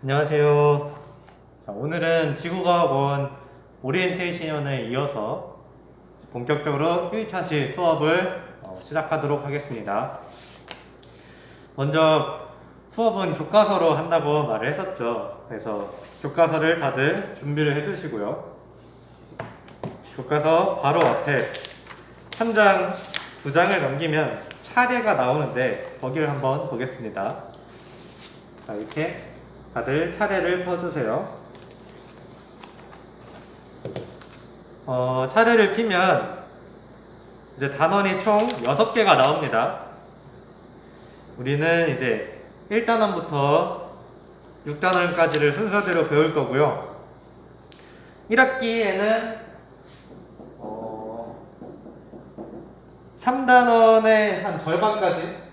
안녕하세요. 자, 오늘은 지구과학원 오리엔테이션에 이어서 본격적으로 1차시 수업을 시작하도록 하겠습니다. 먼저 수업은 교과서로 한다고 말을 했었죠. 그래서 교과서를 다들 준비를 해주시고요. 교과서 바로 앞에 한 장, 두 장을 넘기면 차례가 나오는데 거기를 한번 보겠습니다. 자, 이렇게 다들 차례를 펴주세요. 차례를 피면 이제 단원이 총 6개가 나옵니다. 우리는 이제 1단원부터 6단원까지를 순서대로 배울 거고요. 1학기에는 3단원의 한 절반까지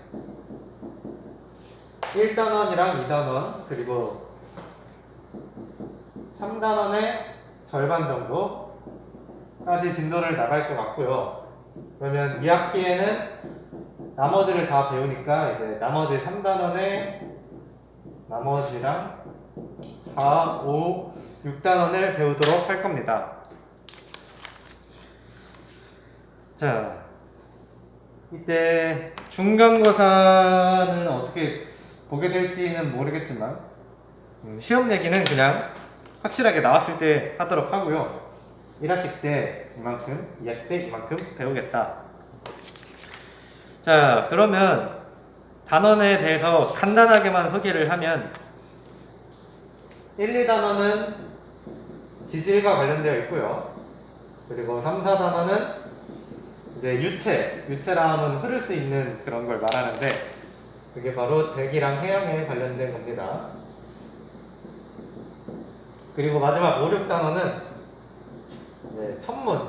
1단원이랑 2단원 그리고 3단원의 절반 정도까지 진도를 나갈 것 같고요. 그러면 2학기에는 나머지를 다 배우니까 이제 나머지 3단원의 나머지랑 4, 5, 6단원을 배우도록 할 겁니다. 자, 이때 중간고사는 어떻게 보게 될지는 모르겠지만 시험 얘기는 그냥 확실하게 나왔을 때 하도록 하고요. 1학기 때 이만큼, 2학기 때 이만큼 배우겠다. 자, 그러면 단원에 대해서 간단하게만 소개를 하면 1, 2단원은 지질과 관련되어 있고요. 그리고 3, 4단원은 이제 유체라 하면 흐를 수 있는 그런 걸 말하는데 그게 바로 대기랑 해양에 관련된 겁니다. 그리고 마지막 5, 6단원은 이제 천문,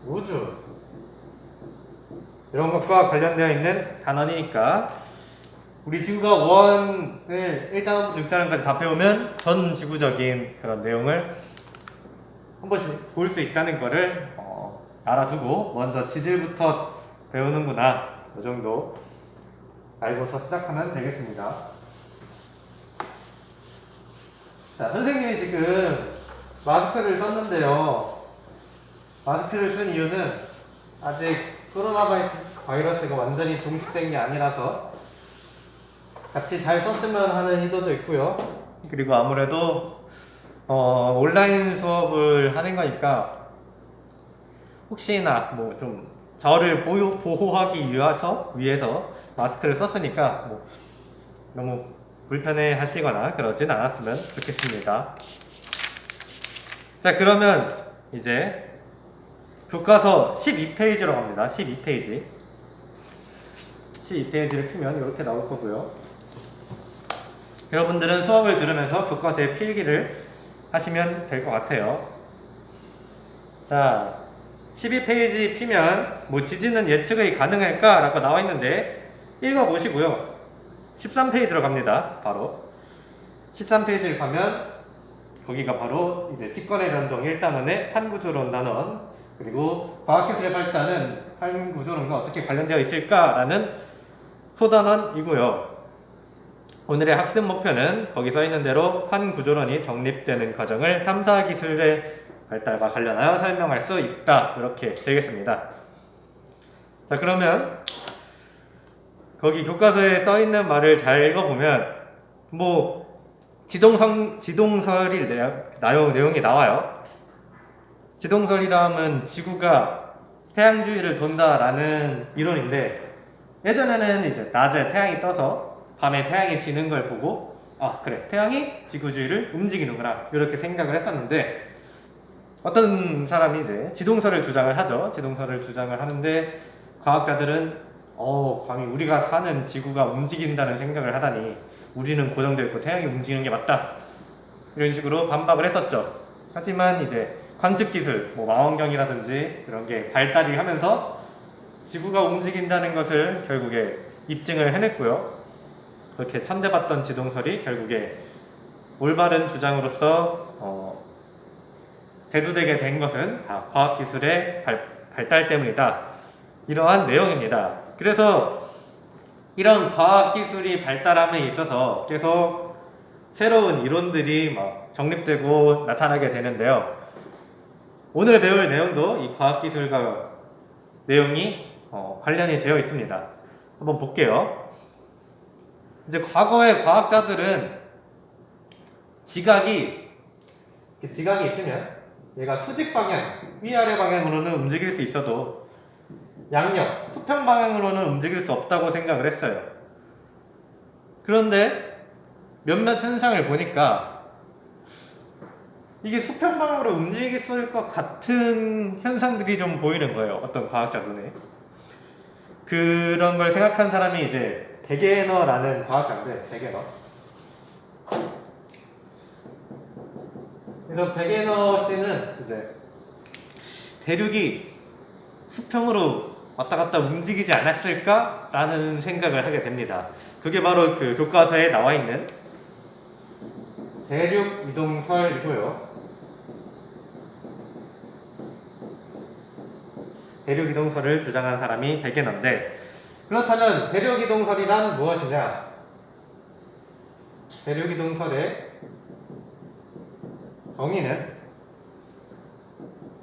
우주 이런 것과 관련되어 있는 단원이니까 우리 지구가 5원을 1단원부터 6단원까지 다 배우면 전 지구적인 그런 내용을 한 번씩 볼 수 있다는 거를 알아두고 먼저 지질부터 배우는구나 이 정도 알고서 시작하면 되겠습니다. 자, 선생님이 지금 마스크를 썼는데요. 마스크를 쓴 이유는 아직 코로나 바이러스가 완전히 종식된 게 아니라서 같이 잘 썼으면 하는 의도도 있고요. 그리고 아무래도 온라인 수업을 하는 거니까 혹시나 뭐 좀 저를 보호하기 위해서 마스크를 썼으니까 뭐 너무 불편해 하시거나 그러진 않았으면 좋겠습니다. 자, 그러면 이제 교과서 12페이지로 갑니다. 12페이지. 12페이지를 피면 이렇게 나올 거고요. 여러분들은 수업을 들으면서 교과서에 필기를 하시면 될 것 같아요. 자, 12페이지 피면 뭐 지진은 예측이 가능할까? 라고 나와 있는데 읽어보시고요. 13페이지로 갑니다. 바로 13페이지를 가면 거기가 바로 이제 직권의 변동 1단원의 판구조론 단원 그리고 과학기술의 발달은 판구조론과 어떻게 관련되어 있을까라는 소단원이고요. 오늘의 학습 목표는 거기 써 있는 대로 판구조론이 정립되는 과정을 탐사기술의 발달과 관련하여 설명할 수 있다. 이렇게 되겠습니다. 자, 그러면 거기 교과서에 써 있는 말을 잘 읽어보면 뭐 지동설이 내용이 나와요. 지동설이라 하면 지구가 태양 주위를 돈다라는 이론인데 예전에는 이제 낮에 태양이 떠서 밤에 태양이 지는 걸 보고 아, 그래, 태양이 지구 주위를 움직이는구나 이렇게 생각을 했었는데 어떤 사람이 이제 지동설을 주장을 하죠. 지동설을 주장을 하는데 과학자들은 감히 우리가 사는 지구가 움직인다는 생각을 하다니 우리는 고정되어 있고 태양이 움직이는 게 맞다 이런 식으로 반박을 했었죠. 하지만 이제 관측기술, 뭐 망원경이라든지 그런 게 발달이 하면서 지구가 움직인다는 것을 결국에 입증을 해냈고요. 그렇게 천대받던 지동설이 결국에 올바른 주장으로서 대두되게 된 것은 다 과학기술의 발달 때문이다. 이러한 내용입니다. 그래서 이런 과학기술이 발달함에 있어서 계속 새로운 이론들이 막 정립되고 나타나게 되는데요. 오늘 배울 내용도 이 과학기술과 내용이 관련이 되어 있습니다. 한번 볼게요. 이제 과거의 과학자들은 지각이 있으면 얘가 수직 방향, 위아래 방향으로는 움직일 수 있어도 양력, 수평 방향으로는 움직일 수 없다고 생각을 했어요. 그런데 몇몇 현상을 보니까 이게 수평 방향으로 움직일 것 같은 현상들이 좀 보이는 거예요. 어떤 과학자 눈에. 그런 걸 생각한 사람이 이제 베게너라는 과학자인데, 베게너. 그래서 베게너 씨는 이제 대륙이 수평으로 왔다 갔다 움직이지 않았을까라는 생각을 하게 됩니다. 그게 바로 그 교과서에 나와 있는 대륙 이동설이고요. 대륙 이동설을 주장한 사람이 베게너인데, 그렇다면 대륙 이동설이란 무엇이냐? 대륙 이동설의 정의는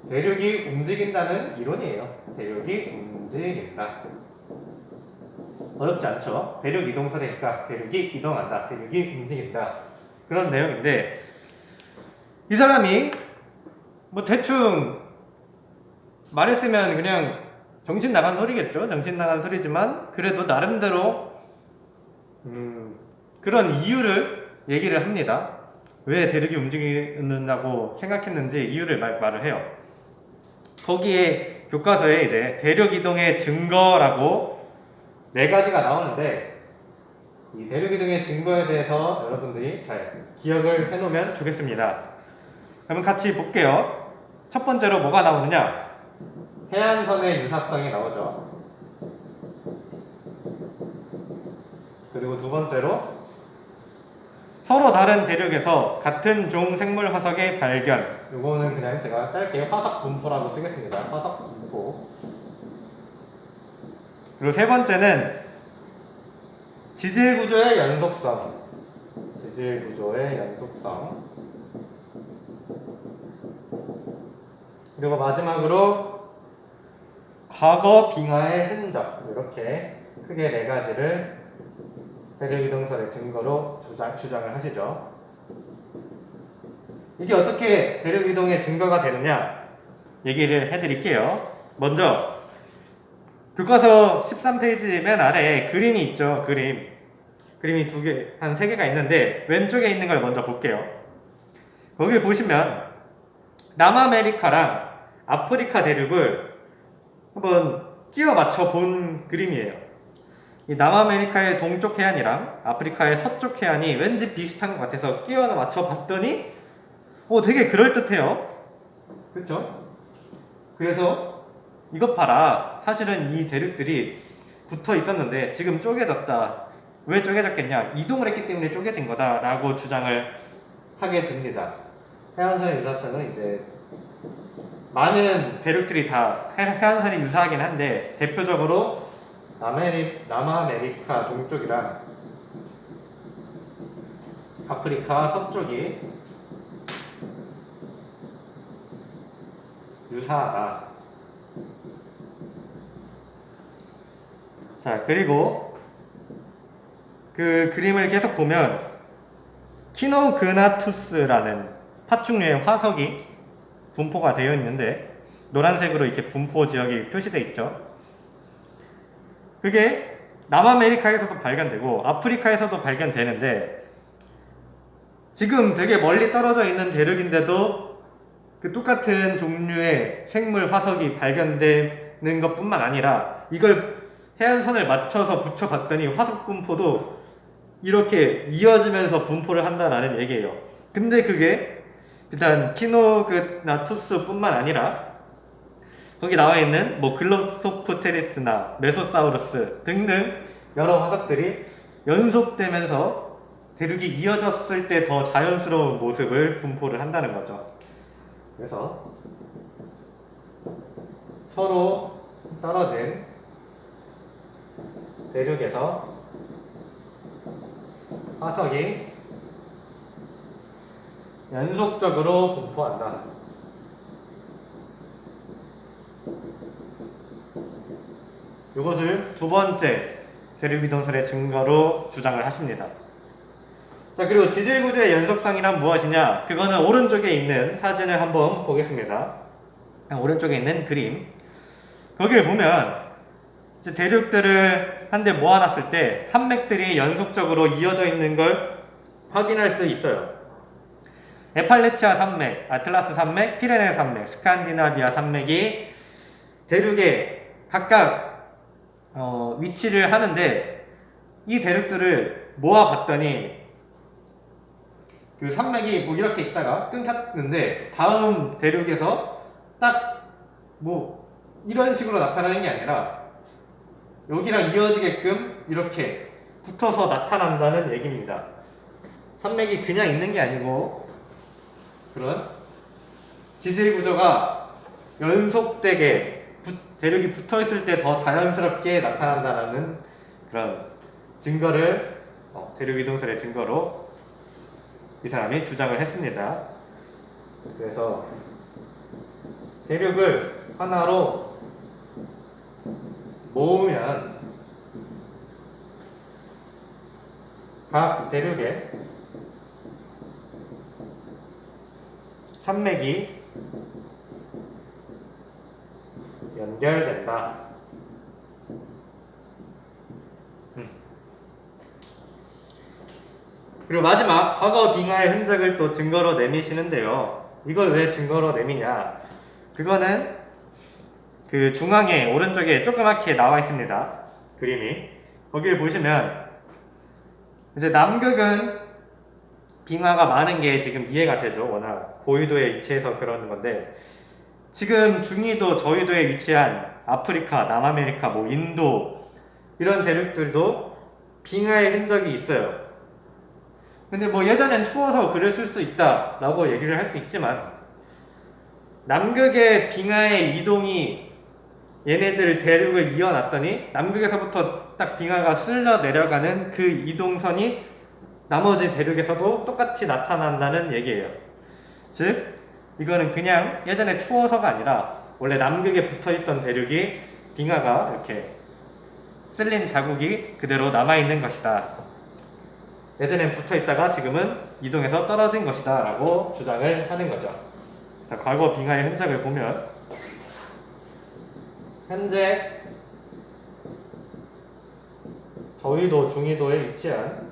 대륙이 움직인다는 이론이에요. 대륙이 움직인다. 어렵지 않죠? 대륙 이동설이니까 대륙이 이동한다. 대륙이 움직인다. 그런 내용인데, 이 사람이 뭐 대충 말했으면 그냥 정신 나간 소리겠죠. 정신 나간 소리지만 그래도 나름대로 그런 이유를 얘기를 합니다. 왜 대륙이 움직이는다고 생각했는지 이유를 말을 해요. 거기에 교과서에 이제 대륙 이동의 증거라고 4가지가 나오는데, 이 대륙 이동의 증거에 대해서 여러분들이 잘 기억을 해놓으면 좋겠습니다. 그러면 같이 볼게요. 첫 번째로 뭐가 나오느냐? 해안선의 유사성이 나오죠. 그리고 두 번째로 서로 다른 대륙에서 같은 종 생물 화석의 발견. 이거는 그냥 제가 짧게 화석 분포라고 쓰겠습니다. 화석 분포. 그리고 세 번째는 지질 구조의 연속성. 지질 구조의 연속성. 그리고 마지막으로 과거 빙하의 흔적. 이렇게 크게 4가지를 대륙 이동설의 증거로 주장을 하시죠. 이게 어떻게 대륙 이동의 증거가 되느냐 얘기를 해드릴게요. 먼저 교과서 13페이지 맨 아래에 그림이 있죠. 그림이 한 3개가 있는데 왼쪽에 있는 걸 먼저 볼게요. 거기 보시면 남아메리카랑 아프리카 대륙을 한번 끼워 맞춰 본 그림이에요. 이 남아메리카의 동쪽 해안이랑 아프리카의 서쪽 해안이 왠지 비슷한 것 같아서 끼워 맞춰 봤더니 되게 그럴듯해요. 그렇죠? 그래서 이것 봐라. 사실은 이 대륙들이 붙어 있었는데 지금 쪼개졌다. 왜 쪼개졌겠냐? 이동을 했기 때문에 쪼개진 거다라고 주장을 하게 됩니다. 해안선의 유사성은 이제 많은 대륙들이 다 해안선이 유사하긴 한데 대표적으로 남아메리카 동쪽이랑 아프리카 서쪽이 유사하다. 자, 그리고 그 그림을 계속 보면 키노그나투스라는 파충류의 화석이 분포가 되어 있는데 노란색으로 이렇게 분포 지역이 표시되어 있죠. 그게 남아메리카에서도 발견되고 아프리카에서도 발견되는데 지금 되게 멀리 떨어져 있는 대륙인데도 그 똑같은 종류의 생물 화석이 발견되는 것뿐만 아니라 이걸 해안선을 맞춰서 붙여봤더니 화석 분포도 이렇게 이어지면서 분포를 한다는 얘기예요. 근데 그게 일단 키노그나투스 뿐만 아니라 거기 나와 있는 글로소프테리스나 메소사우루스 등등 여러 화석들이 연속되면서 대륙이 이어졌을 때 더 자연스러운 모습을 분포를 한다는 거죠. 그래서 서로 떨어진 대륙에서 화석이 연속적으로 분포한다. 이것을 두 번째 대륙이동설의 증거로 주장을 하십니다. 자, 그리고 지질구조의 연속성이란 무엇이냐? 그거는 오른쪽에 있는 사진을 한번 보겠습니다. 오른쪽에 있는 그림. 거기에 보면 이제 대륙들을 한데 모아놨을 때 산맥들이 연속적으로 이어져 있는 걸 확인할 수 있어요. 에팔레치아 산맥, 아틀라스 산맥, 피레네 산맥, 스칸디나비아 산맥이 대륙에 각각 위치를 하는데, 이 대륙들을 모아봤더니 그 산맥이 뭐 이렇게 있다가 끊겼는데 다음 대륙에서 딱 뭐 이런 식으로 나타나는 게 아니라 여기랑 이어지게끔 이렇게 붙어서 나타난다는 얘기입니다. 산맥이 그냥 있는 게 아니고 그런 지질 구조가 연속되게 대륙이 붙어 있을 때 더 자연스럽게 나타난다는 그런 증거를 대륙 이동설의 증거로 이 사람이 주장을 했습니다. 그래서 대륙을 하나로 모으면 각 대륙에 산맥이 연결된다. 그리고 마지막 과거 빙하의 흔적을 또 증거로 내미시는데요. 이걸 왜 증거로 내미냐? 그거는 그 중앙에 오른쪽에 조그맣게 나와 있습니다. 그림이. 거기를 보시면 이제 남극은 빙하가 많은 게 지금 이해가 되죠. 워낙 고위도에 위치해서 그러는 건데, 지금 중위도, 저위도에 위치한 아프리카, 남아메리카, 뭐 인도 이런 대륙들도 빙하의 흔적이 있어요. 근데 뭐 예전엔 추워서 그랬을 수 있다 라고 얘기를 할 수 있지만, 남극의 빙하의 이동이 얘네들 대륙을 이어놨더니 남극에서부터 딱 빙하가 쓸려 내려가는 그 이동선이 나머지 대륙에서도 똑같이 나타난다는 얘기예요. 즉 이거는 그냥 예전에 추워서가 아니라 원래 남극에 붙어있던 대륙이 빙하가 이렇게 쓸린 자국이 그대로 남아있는 것이다. 예전엔 붙어있다가 지금은 이동해서 떨어진 것이다 라고 주장을 하는 거죠. 그래서 과거 빙하의 흔적을 보면 현재 저위도, 중위도에 위치한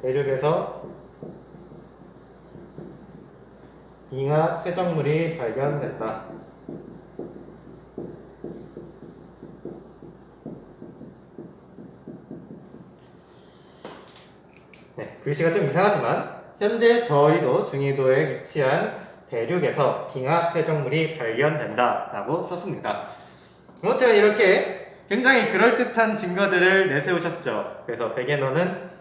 대륙에서 빙하 퇴적물이 발견된다. 네, 글씨가 좀 이상하지만 현재 저위도, 중위도에 위치한 대륙에서 빙하 퇴적물이 발견된다 라고 썼습니다. 아무튼 이렇게 굉장히 그럴듯한 증거들을 내세우셨죠. 그래서 베게너는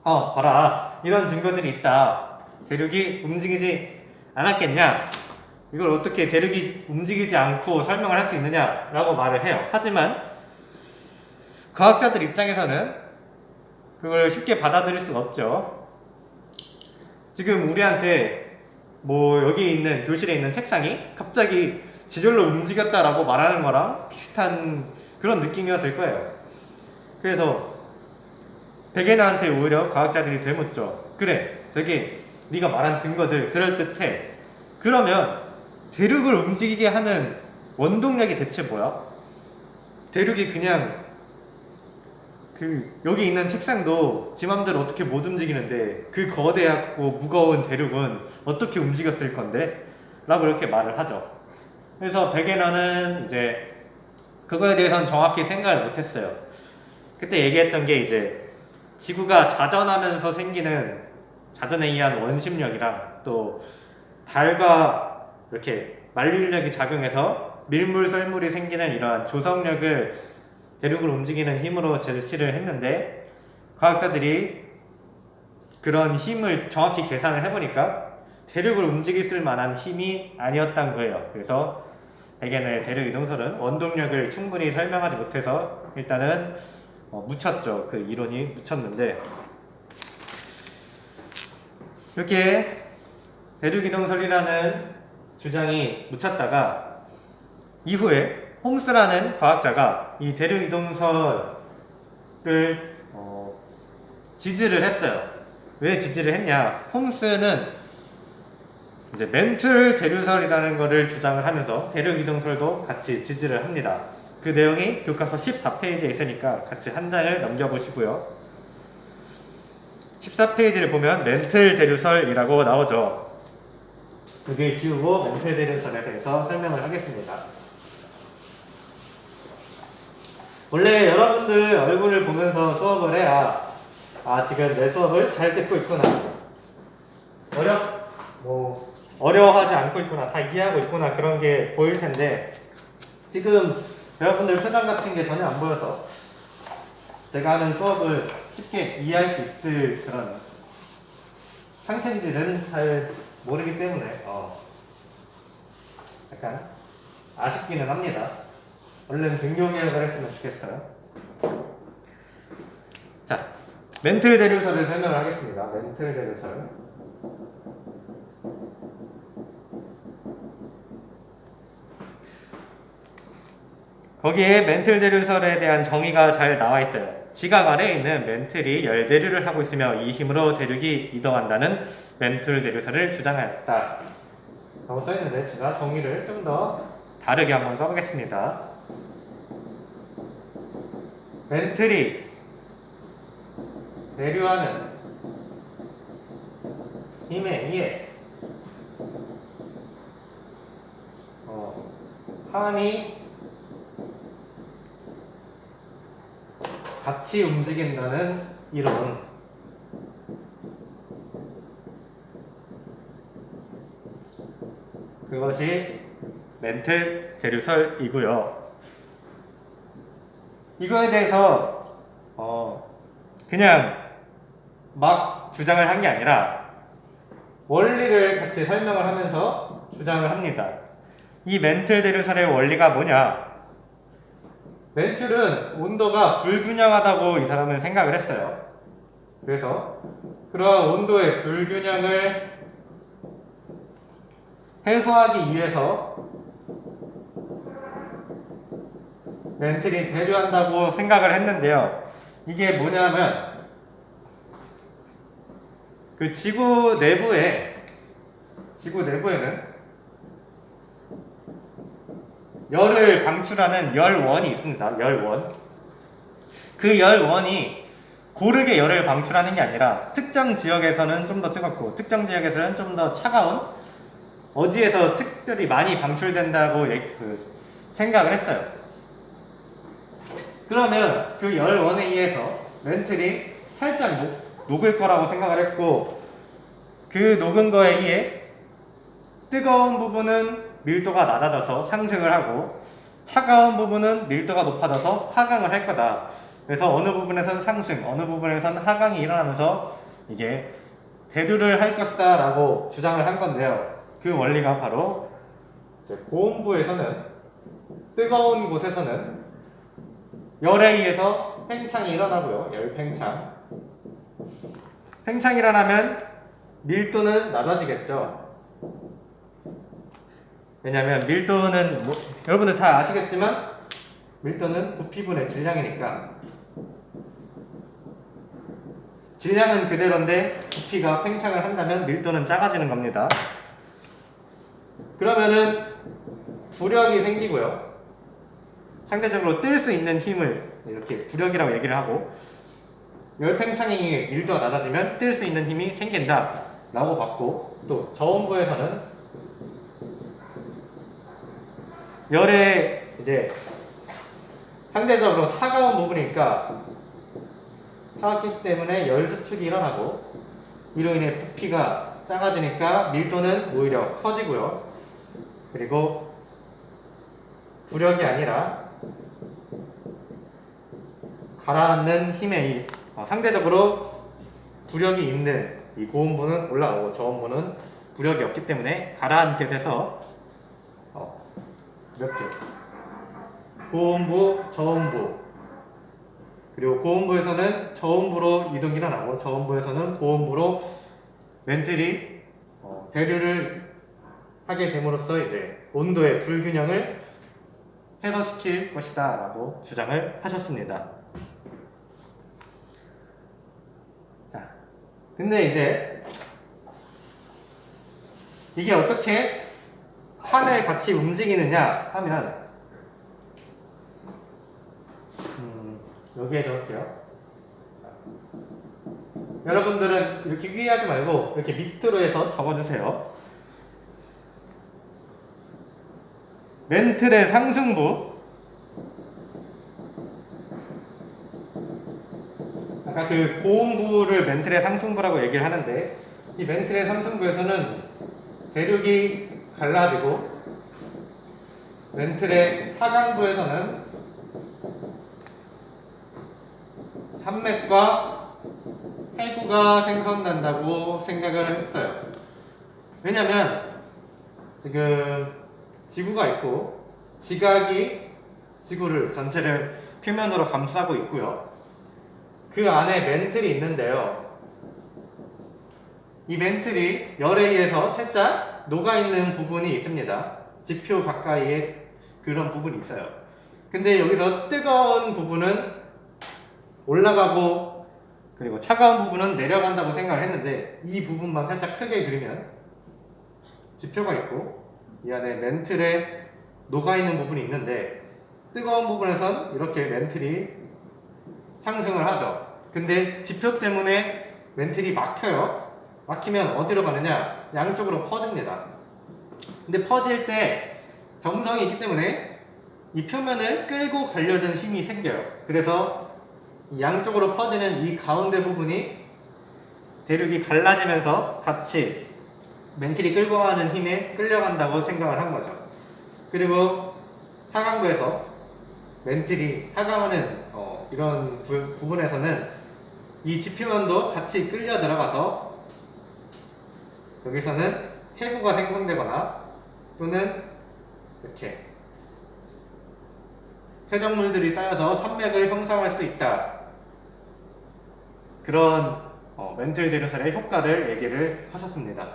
봐라, 이런 증거들이 있다. 대륙이 움직이지 않았겠냐? 이걸 어떻게 대륙이 움직이지 않고 설명을 할 수 있느냐? 라고 말을 해요. 하지만 과학자들 입장에서는 그걸 쉽게 받아들일 수가 없죠. 지금 우리한테 뭐 여기 있는 교실에 있는 책상이 갑자기 지절로 움직였다라고 말하는 거랑 비슷한 그런 느낌이었을 거예요. 그래서 베게너한테 오히려 과학자들이 되묻죠. 그래, 되게 네가 말한 증거들 그럴듯해. 그러면 대륙을 움직이게 하는 원동력이 대체 뭐야? 대륙이 그냥 여기 있는 책상도 지 맘대로 어떻게 못 움직이는데 그 거대하고 무거운 대륙은 어떻게 움직였을 건데? 라고 이렇게 말을 하죠. 그래서 베게너는 이제 그거에 대해서는 정확히 생각을 못했어요. 그때 얘기했던 게 이제 지구가 자전하면서 생기는 자전에 의한 원심력이랑 또 달과 이렇게 만류력이 작용해서 밀물, 썰물이 생기는 이러한 조성력을 대륙을 움직이는 힘으로 제시를 했는데, 과학자들이 그런 힘을 정확히 계산을 해보니까 대륙을 움직일 만한 힘이 아니었던 거예요. 그래서 베게너의 대륙 이동설은 원동력을 충분히 설명하지 못해서 일단은 묻혔죠. 그 이론이 묻혔는데 이렇게 대륙이동설이라는 주장이 묻혔다가 이후에 홈스라는 과학자가 이 대륙이동설을 지지를 했어요. 왜 지지를 했냐? 홈스는 이제 멘틀 대류설이라는 것을 주장을 하면서 대륙이동설도 같이 지지를 합니다. 그 내용이 교과서 14페이지에 있으니까 같이 한 장을 넘겨보시고요. 14페이지를 보면 멘틀 대류설이라고 나오죠. 여기 지우고 멘틀 대류설에 대해서 설명을 하겠습니다. 원래 여러분들 얼굴을 보면서 수업을 해야 지금 내 수업을 잘 듣고 있구나, 어려워하지 않고 있구나, 다 이해하고 있구나, 그런 게 보일 텐데 지금 여러분들 표정 같은 게 전혀 안 보여서 제가 하는 수업을 쉽게 이해할 수 있을 그런 상태인지는 잘 모르기 때문에 약간 아쉽기는 합니다. 얼른 등교개혁을 했으면 좋겠어요. 자, 멘틀 대류설을 설명을 하겠습니다. 멘틀 대류설. 거기에 멘틀 대류설에 대한 정의가 잘 나와 있어요. 지각 아래에 있는 멘틀이 열대류를 하고 있으며 이 힘으로 대륙이 이동한다는 멘틀 대류설을 주장하였다 라고 써있는데, 제가 정의를 좀 더 다르게 한번 써보겠습니다. 멘틀이 대류하는 힘에 의해 하원이 같이 움직인다는 이론. 그것이 멘틀 대류설이고요. 이거에 대해서 그냥 막 주장을 한 게 아니라 원리를 같이 설명을 하면서 주장을 합니다. 이 멘틀 대류설의 원리가 뭐냐? 멘틀은 온도가 불균형하다고 이 사람은 생각을 했어요. 그래서 그러한 온도의 불균형을 해소하기 위해서 멘틀이 대류한다고 생각을 했는데요. 이게 뭐냐면 그 지구 내부에는 열을 방출하는 열원이 있습니다. 열원. 그 열원이 고르게 열을 방출하는 게 아니라 특정 지역에서는 좀 더 뜨겁고 특정 지역에서는 좀 더 차가운, 어디에서 특별히 많이 방출된다고 생각을 했어요. 그러면 그 열원에 의해서 멘틀이 살짝 녹을 거라고 생각을 했고, 그 녹은 거에 의해 뜨거운 부분은 밀도가 낮아져서 상승을 하고 차가운 부분은 밀도가 높아져서 하강을 할 거다. 그래서 어느 부분에선 상승, 어느 부분에선 하강이 일어나면서 이게 대류를 할 것이다 라고 주장을 한 건데요. 그 원리가 바로 고온부에서는, 뜨거운 곳에서는 열에 의해서 팽창이 일어나고요. 열팽창. 팽창이 일어나면 밀도는 낮아지겠죠. 왜냐하면 밀도는 여러분들 다 아시겠지만 밀도는 부피분의 질량이니까, 질량은 그대로인데 부피가 팽창을 한다면 밀도는 작아지는 겁니다. 그러면은 부력이 생기고요. 상대적으로 뜰 수 있는 힘을 이렇게 부력이라고 얘기를 하고, 열팽창이 밀도가 낮아지면 뜰 수 있는 힘이 생긴다 라고 봤고, 또 저온부에서는 열에 이제 상대적으로 차가운 부분이니까 차갑기 때문에 열 수축이 일어나고, 이로 인해 부피가 작아지니까 밀도는 오히려 커지고요. 그리고 부력이 아니라 가라앉는 힘에 상대적으로 부력이 있는 이 고온부는 올라가고 저온부는 부력이 없기 때문에 가라앉게 돼서 몇 개? 고온부, 저온부 그리고 고온부에서는 저온부로 이동 일어나고 저온부에서는 고온부로 멘틀이 대류를 하게 됨으로써 이제 온도의 불균형을 해소시킬 것이다 라고 주장을 하셨습니다. 자, 근데 이제 이게 어떻게 판을 같이 움직이느냐 하면 여기에 적을게요. 여러분들은 이렇게 위에 하지 말고 이렇게 밑으로 해서 적어주세요. 멘틀의 상승부, 아까 그 고온부를 멘틀의 상승부라고 얘기를 하는데, 이 멘틀의 상승부에서는 대륙이 갈라지고 멘틀의 하강부에서는 산맥과 해구가 생성된다고 생각을 했어요. 왜냐면 지금 지구가 있고 지각이 지구를 전체를 표면으로 감싸고 있고요. 그 안에 멘틀이 있는데요. 이 멘틀이 열에 의해서 살짝 녹아있는 부분이 있습니다. 지표 가까이에 그런 부분이 있어요. 근데 여기서 뜨거운 부분은 올라가고 그리고 차가운 부분은 내려간다고 생각을 했는데, 이 부분만 살짝 크게 그리면 지표가 있고 이 안에 멘틀에 녹아있는 부분이 있는데, 뜨거운 부분에선 이렇게 멘틀이 상승을 하죠. 근데 지표 때문에 멘틀이 막혀요. 막히면 어디로 가느냐? 양쪽으로 퍼집니다. 근데 퍼질 때 점성이 있기 때문에 이 표면을 끌고 가려는 힘이 생겨요. 그래서 양쪽으로 퍼지는 이 가운데 부분이 대륙이 갈라지면서 같이 멘틀이 끌고 가는 힘에 끌려간다고 생각을 한 거죠. 그리고 하강부에서 멘틀이 하강하는 이런 부분에서는 이 지표면도 같이 끌려 들어가서 여기서는 해구가 생성되거나 또는 이렇게 퇴적물들이 쌓여서 산맥을 형성할 수 있다. 그런 멘틀 대류설의 효과를 얘기를 하셨습니다.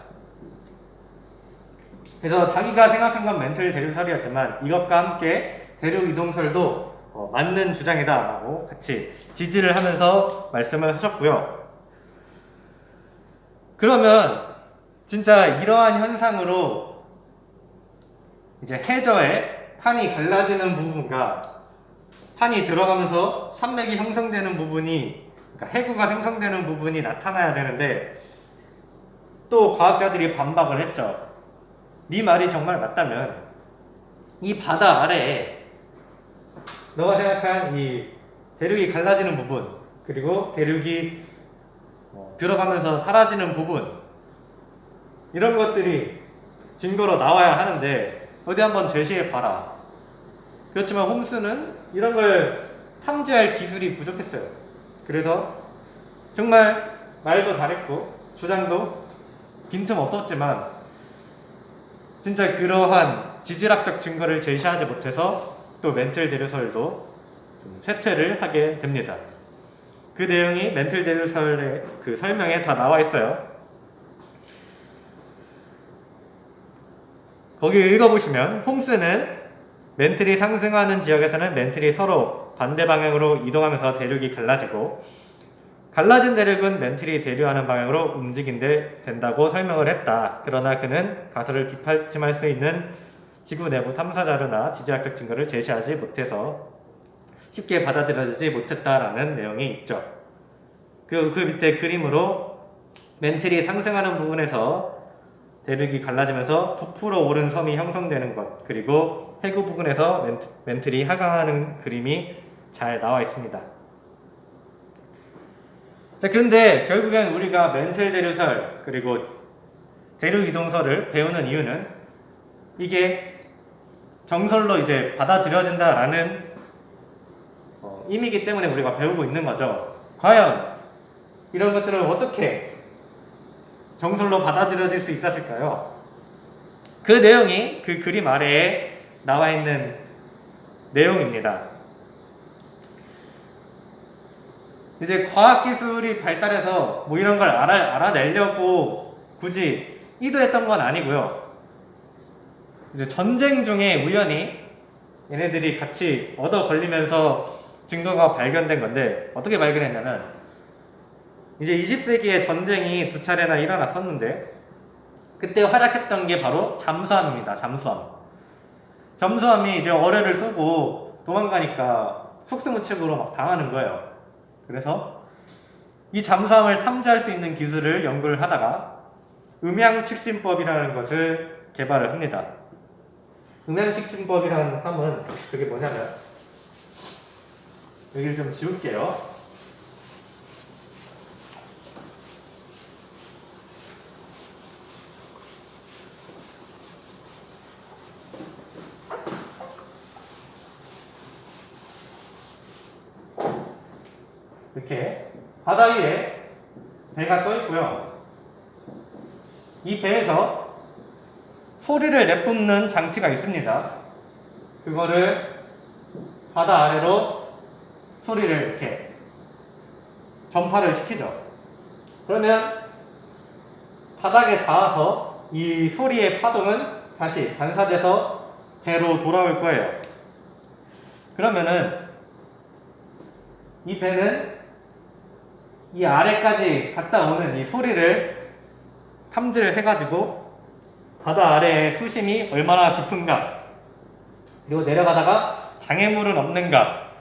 그래서 자기가 생각한 건 멘틀 대류설이었지만 이것과 함께 대륙 이동설도 맞는 주장이다 라고 같이 지지를 하면서 말씀을 하셨고요. 그러면 진짜 이러한 현상으로 이제 해저에 판이 갈라지는 부분과 판이 들어가면서 산맥이 형성되는 부분이, 그러니까 해구가 생성되는 부분이 나타나야 되는데, 또 과학자들이 반박을 했죠. 네 말이 정말 맞다면 이 바다 아래에 너가 생각한 이 대륙이 갈라지는 부분, 그리고 대륙이 들어가면서 사라지는 부분, 이런 것들이 증거로 나와야 하는데 어디 한번 제시해 봐라. 그렇지만 홈스는 이런 걸 탐지할 기술이 부족했어요. 그래서 정말 말도 잘했고 주장도 빈틈 없었지만 진짜 그러한 지질학적 증거를 제시하지 못해서 또 멘틀 대류설도 좀 쇠퇴를 하게 됩니다. 그 내용이 멘틀 대류설의 그 설명에 다 나와 있어요. 거기 읽어보시면 홈스는 멘틀이 상승하는 지역에서는 멘틀이 서로 반대 방향으로 이동하면서 대륙이 갈라지고, 갈라진 대륙은 멘틀이 대류하는 방향으로 움직인데 된다고 설명을 했다. 그러나 그는 가설을 뒷받침할 수 있는 지구 내부 탐사 자료나 지질학적 증거를 제시하지 못해서 쉽게 받아들여지지 못했다라는 내용이 있죠. 그 밑에 그림으로 멘틀이 상승하는 부분에서 대륙이 갈라지면서 부풀어 오른 섬이 형성되는 것, 그리고 해구 부근에서 멘틀이 하강하는 그림이 잘 나와 있습니다. 자, 그런데 결국엔 우리가 멘틀 대류설 그리고 대륙 이동설을 배우는 이유는 이게 정설로 이제 받아들여진다라는 의미이기 때문에 우리가 배우고 있는 거죠. 과연 이런 것들을 어떻게 정설로 받아들여질 수 있었을까요? 그 내용이 그 그림 아래에 나와 있는 내용입니다. 이제 과학기술이 발달해서 뭐 이런 걸 알아내려고 굳이 의도했던 건 아니고요. 이제 전쟁 중에 우연히 얘네들이 같이 얻어 걸리면서 증거가 발견된 건데, 어떻게 발견했냐면 이제 20세기에 전쟁이 2차례나 일어났었는데 그때 활약했던 게 바로 잠수함입니다. 잠수함이 이제 어뢰를 쏘고 도망가니까 속수무책으로 막 당하는 거예요. 그래서 이 잠수함을 탐지할 수 있는 기술을 연구를 하다가 음향측신법이라는 것을 개발을 합니다. 음향측신법이라는 함은 그게 뭐냐면, 여기를 좀 지울게요. 이렇게 바다 위에 배가 떠 있고요. 이 배에서 소리를 내뿜는 장치가 있습니다. 그거를 바다 아래로 소리를 이렇게 전파를 시키죠. 그러면 바닥에 닿아서 이 소리의 파동은 다시 반사돼서 배로 돌아올 거예요. 그러면은 이 배는 이 아래까지 갔다 오는 이 소리를 탐지를 해가지고 바다 아래의 수심이 얼마나 깊은가, 그리고 내려가다가 장애물은 없는가,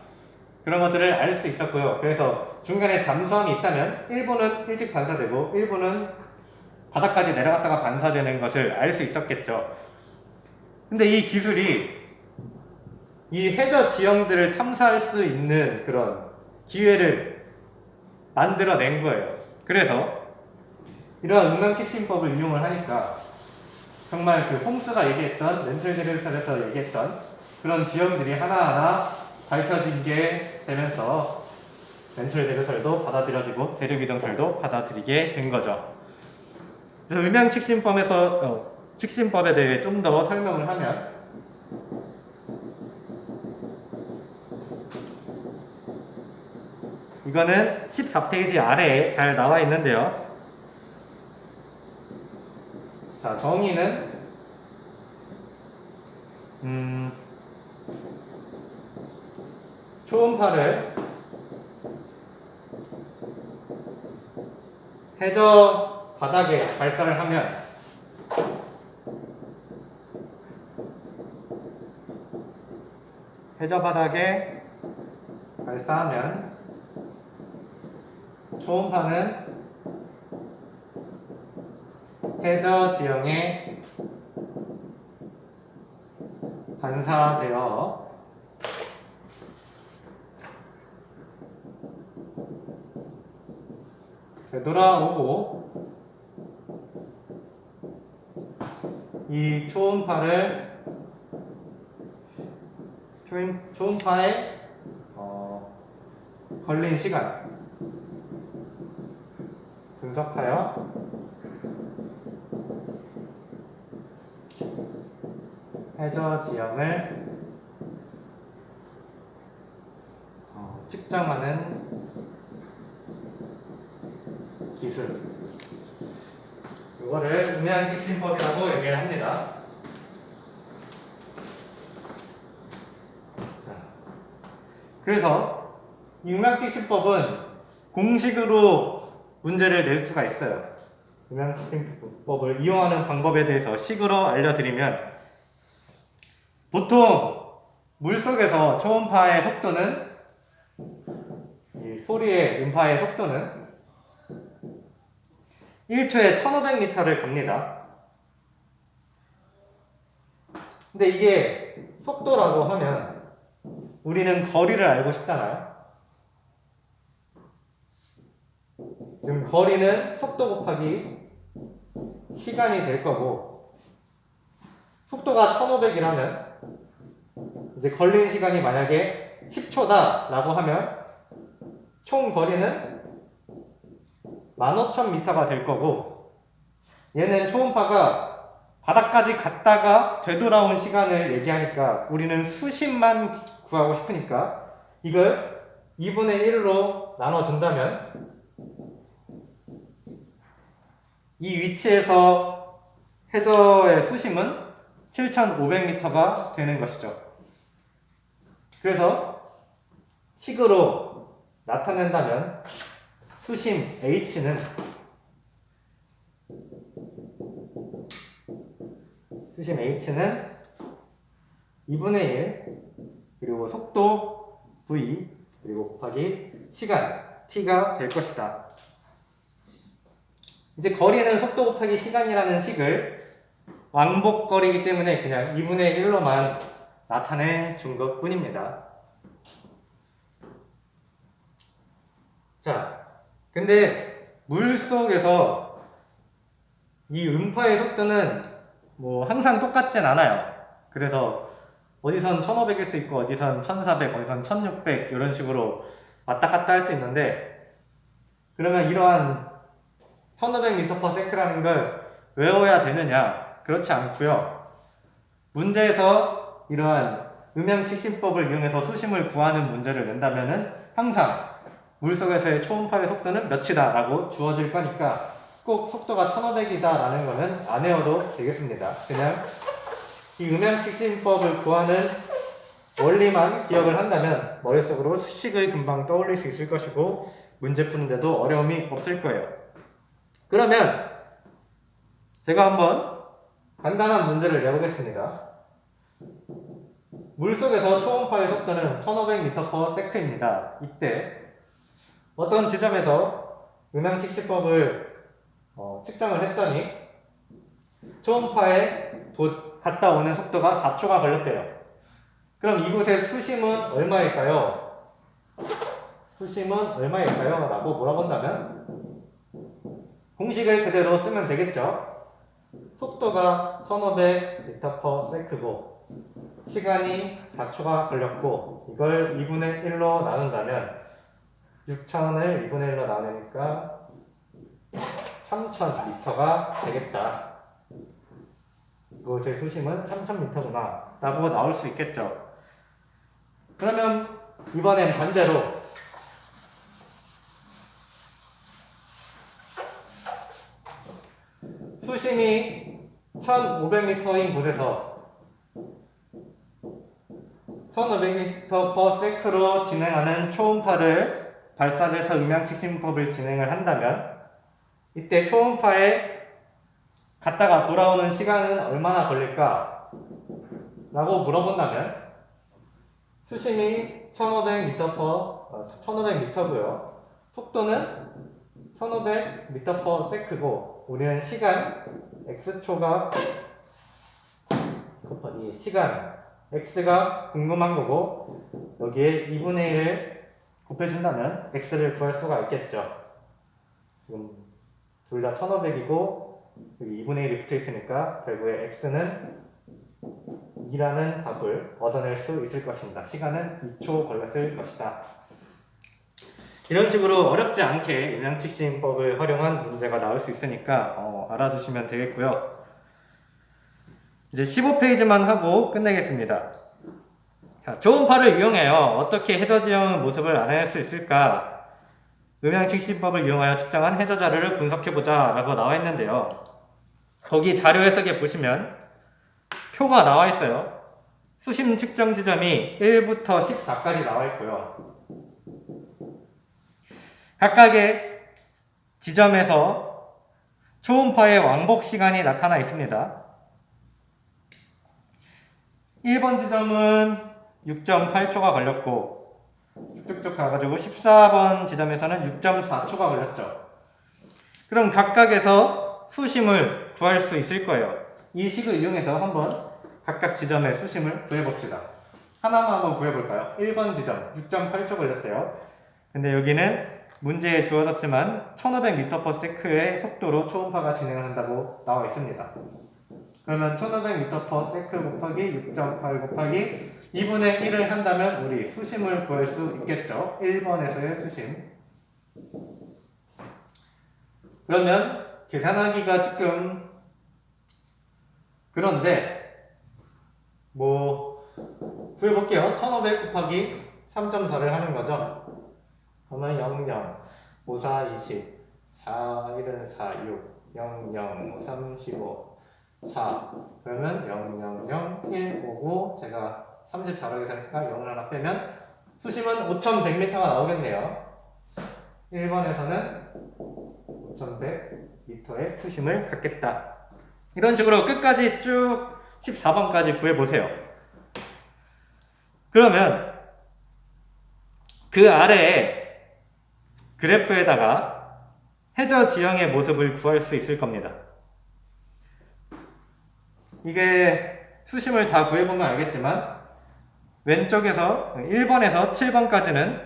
그런 것들을 알 수 있었고요. 그래서 중간에 잠수함이 있다면 일부는 일찍 반사되고 일부는 바닥까지 내려갔다가 반사되는 것을 알 수 있었겠죠. 근데 이 기술이 이 해저 지형들을 탐사할 수 있는 그런 기회를 만들어낸 거예요. 그래서 이러한 음향측신법을 이용을 하니까 정말 그 홈스가 얘기했던, 렌틀 제르살에서 얘기했던 그런 지형들이 하나하나 밝혀진 게 되면서 렌틀 제르살도 받아들여지고 대륙이동설도 받아들이게 된 거죠. 그래서 측신법에 대해 좀 더 설명을 하면, 이거는 14페이지 아래에 잘 나와 있는데요. 자, 정의는 초음파를 해저 바닥에 발사를 하면 해저 바닥에 발사하면 초음파는 해저 지형에 반사되어 되돌아오고, 이 초음파에 걸린 시간 분석하여 해저 지형을 측정하는 기술, 이거를 음향측신법이라고 얘기를 합니다. 자, 그래서 이 음향측신법은 공식으로 문제를 낼 수가 있어요. 음향측신법을 이용하는 방법에 대해서 식으로 알려드리면, 보통 물속에서 초음파의 속도는, 이 소리의 음파의 속도는 1초에 1500m를 갑니다. 근데 이게 속도라고 하면 우리는 거리를 알고 싶잖아요. 지금 거리는 속도 곱하기 시간이 될 거고, 속도가 1500이라면 이제 걸린 시간이 만약에 10초다 라고 하면 총 거리는 15,000m가 될 거고, 얘는 초음파가 바닥까지 갔다가 되돌아온 시간을 얘기하니까 우리는 수심만 구하고 싶으니까 이걸 2분의 1로 나눠준다면 이 위치에서 해저의 수심은 7,500m가 되는 것이죠. 그래서 식으로 나타낸다면 수심 H는 2분의 1 그리고 속도 V 그리고 곱하기 시간 T가 될 것이다. 이제 거리는 속도 곱하기 시간이라는 식을 왕복거리이기 때문에 그냥 2분의 1로만 나타내 준 것 뿐입니다. 자, 근데 물 속에서 이 음파의 속도는 뭐 항상 똑같진 않아요. 그래서 어디선 1500일 수 있고 어디선 1400, 어디선 1600 이런 식으로 왔다 갔다 할 수 있는데, 그러면 이러한 1500m/s라는 걸 외워야 되느냐? 그렇지 않고요. 문제에서 이러한 음향측심법을 이용해서 수심을 구하는 문제를 낸다면은 항상 물속에서의 초음파의 속도는 몇이다 라고 주어질 거니까 꼭 속도가 1500이다 라는 거는 안 외워도 되겠습니다. 그냥 이 음향측심법을 구하는 원리만 기억을 한다면 머릿속으로 수식을 금방 떠올릴 수 있을 것이고 문제 푸는데도 어려움이 없을 거예요. 그러면 제가 한번 간단한 문제를 내보겠습니다. 물속에서 초음파의 속도는 1500m/s입니다. 이때 어떤 지점에서 음향측심법을 측정을 했더니 초음파에 갔다 오는 속도가 4초가 걸렸대요. 그럼 이곳의 수심은 얼마일까요? 수심은 얼마일까요? 라고 물어본다면 공식을 그대로 쓰면 되겠죠. 속도가 1500m/s고 시간이 4초가 걸렸고 이걸 2분의 1로 나눈다면 6000을 2분의 1로 나누니까 3000m가 되겠다. 이곳의 수심은 3000m구나 라고 나올 수 있겠죠. 그러면 이번엔 반대로 수심이 1500m인 곳에서 1500m/s로 진행하는 초음파를 발사를 해서 음향측심법을 진행을 한다면 이때 초음파에 갔다가 돌아오는 시간은 얼마나 걸릴까? 라고 물어본다면 수심이 1500m고요. 속도는 1500m/s고 우리는 시간 x초가 곱하기 시간 x가 궁금한 거고 여기에 2분의 1을 곱해준다면 x를 구할 수가 있겠죠. 지금 둘 다 1500이고 여기 2분의 1이 붙어 있으니까 결국에 x는 2라는 답을 얻어낼 수 있을 것입니다. 시간은 2초 걸렸을 것이다. 이런 식으로 어렵지 않게 음향측심법을 활용한 문제가 나올 수 있으니까 알아두시면 되겠고요. 이제 15페이지만 하고 끝내겠습니다. 자, 초음파를 이용하여 어떻게 해저 지형 모습을 알아낼 수 있을까? 음향측심법을 이용하여 측정한 해저 자료를 분석해보자 라고 나와 있는데요. 거기 자료 해석에 보시면 표가 나와 있어요. 수심 측정 지점이 1부터 14까지 나와 있고요. 각각의 지점에서 초음파의 왕복 시간이 나타나 있습니다. 1번 지점은 6.8초가 걸렸고 쭉쭉 가가지고 14번 지점에서는 6.4초가 걸렸죠. 그럼 각각에서 수심을 구할 수 있을 거예요. 이 식을 이용해서 한번 각각 지점의 수심을 구해봅시다. 하나만 한번 구해볼까요? 1번 지점 6.8초 걸렸대요. 근데 여기는 문제에 주어졌지만 1500m/s의 속도로 초음파가 진행을 한다고 나와 있습니다. 그러면 1500m/s 곱하기 6.8 곱하기 2분의 1을 한다면 우리 수심을 구할 수 있겠죠. 1번에서의 수심. 그러면 계산하기가 조금 그런데 구해볼게요. 1500 곱하기 3.4를 하는 거죠. 그러면 00, 54, 20, 4, 1은 4, 6, 00, 35, 4. 그러면 0, 0, 0, 1, 5고 제가 34라고 계산했으니까 0을 하나 빼면 수심은 5100m가 나오겠네요. 1번에서는 5100m의 수심을 갖겠다. 이런 식으로 끝까지 쭉 14번까지 구해보세요. 그러면 그 아래에 그래프에다가 해저 지형의 모습을 구할 수 있을 겁니다. 이게 수심을 다 구해보면 알겠지만 왼쪽에서 1번에서 7번까지는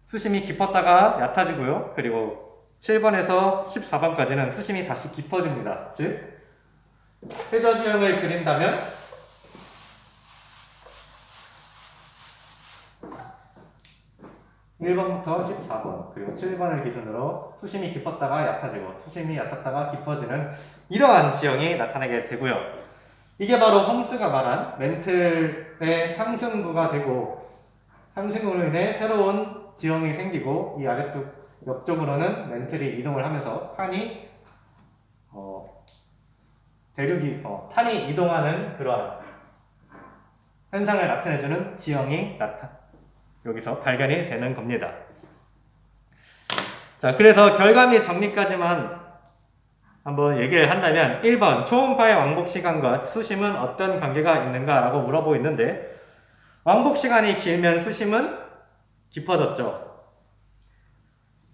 수심이 깊었다가 얕아지고요. 그리고 7번에서 14번까지는 수심이 다시 깊어집니다. 즉 해저 지형을 그린다면 (1번부터) 14번 그리고 7번을 기준으로 수심이 깊었다가 얕아지고 수심이 얕았다가 깊어지는 이러한 지형이 나타나게 되고요. 이게 바로 홈스가 말한 멘틀의 상승부가 되고 상승으로 인해 새로운 지형이 생기고 이 아래쪽 옆쪽으로는 멘틀이 이동을 하면서 판이 판이 이동하는 그러한 현상을 나타내주는 지형이 여기서 발견이 되는 겁니다. 자, 그래서 결과 및 정리까지만 한번 얘기를 한다면 1번 초음파의 왕복 시간과 수심은 어떤 관계가 있는가 라고 물어보고 있는데 왕복 시간이 길면 수심은 깊어졌죠.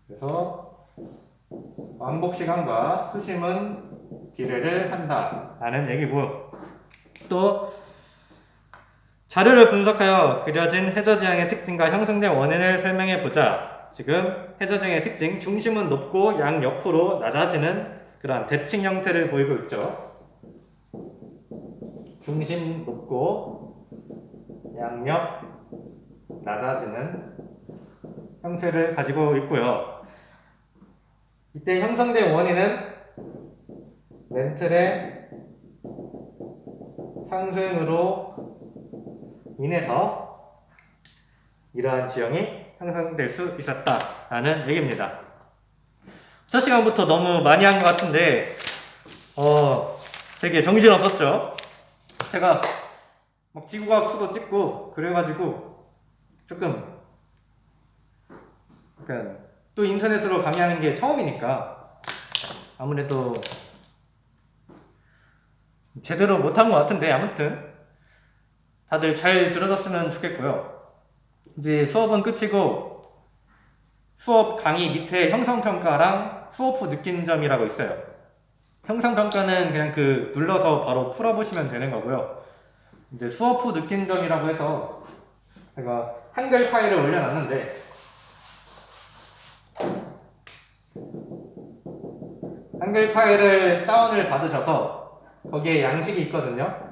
그래서 왕복 시간과 수심은 비례를 한다 라는 얘기고, 또 자료를 분석하여 그려진 해저지형의 특징과 형성된 원인을 설명해 보자. 지금 해저지형의 특징, 중심은 높고 양옆으로 낮아지는 그러한 대칭 형태를 보이고 있죠. 중심 높고 양옆 낮아지는 형태를 가지고 있고요. 이때 형성된 원인은 멘틀의 상승으로 인해서 이러한 지형이 형성될 수 있었다라는 얘기입니다. 첫 시간부터 너무 많이 한 것 같은데 되게 정신없었죠? 제가 막 지구과학 2도 찍고 그래가지고 조금 또 인터넷으로 강의하는 게 처음이니까 아무래도 제대로 못한 것 같은데, 아무튼 다들 잘 들어줬으면 좋겠고요. 이제 수업은 끝이고 수업 강의 밑에 형성평가랑 수업 후 느낀 점이라고 있어요. 형성평가는 그냥 눌러서 바로 풀어보시면 되는 거고요. 이제 수업 후 느낀 점이라고 해서 제가 한글 파일을 올려놨는데, 한글 파일을 다운을 받으셔서 거기에 양식이 있거든요.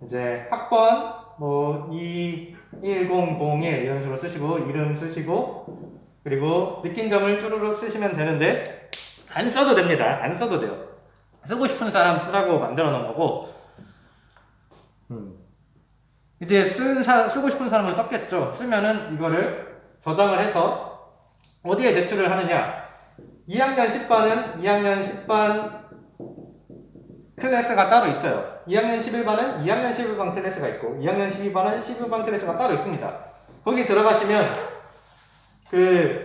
이제 학번 21001 이런 식으로 쓰시고 이름 쓰시고 그리고 느낀 점을 쭈루룩 쓰시면 되는데, 안 써도 됩니다. 안 써도 돼요. 쓰고 싶은 사람 쓰라고 만들어 놓은 거고, 이제 쓰고 싶은 사람은 썼겠죠. 쓰면은 이거를 저장을 해서 어디에 제출을 하느냐, 2학년 10반은 2학년 10반 클래스가 따로 있어요. 2학년 11반은 2학년 11반 클래스가 있고 2학년 12반은 12반 클래스가 따로 있습니다. 거기 들어가시면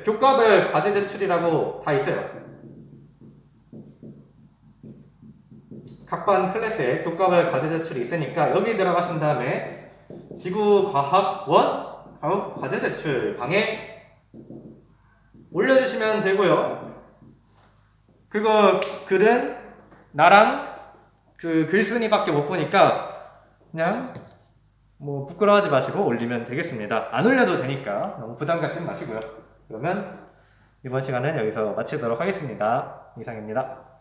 교과별 과제 제출이라고 다 있어요. 각 반 클래스에 교과별 과제 제출이 있으니까 여기 들어가신 다음에 지구과학원 과제 제출 방에 올려주시면 되고요. 그거 글은 나랑 글쓴이밖에 못 보니까 그냥 부끄러워하지 마시고 올리면 되겠습니다. 안 올려도 되니까 너무 부담 갖지 마시고요. 그러면 이번 시간은 여기서 마치도록 하겠습니다. 이상입니다.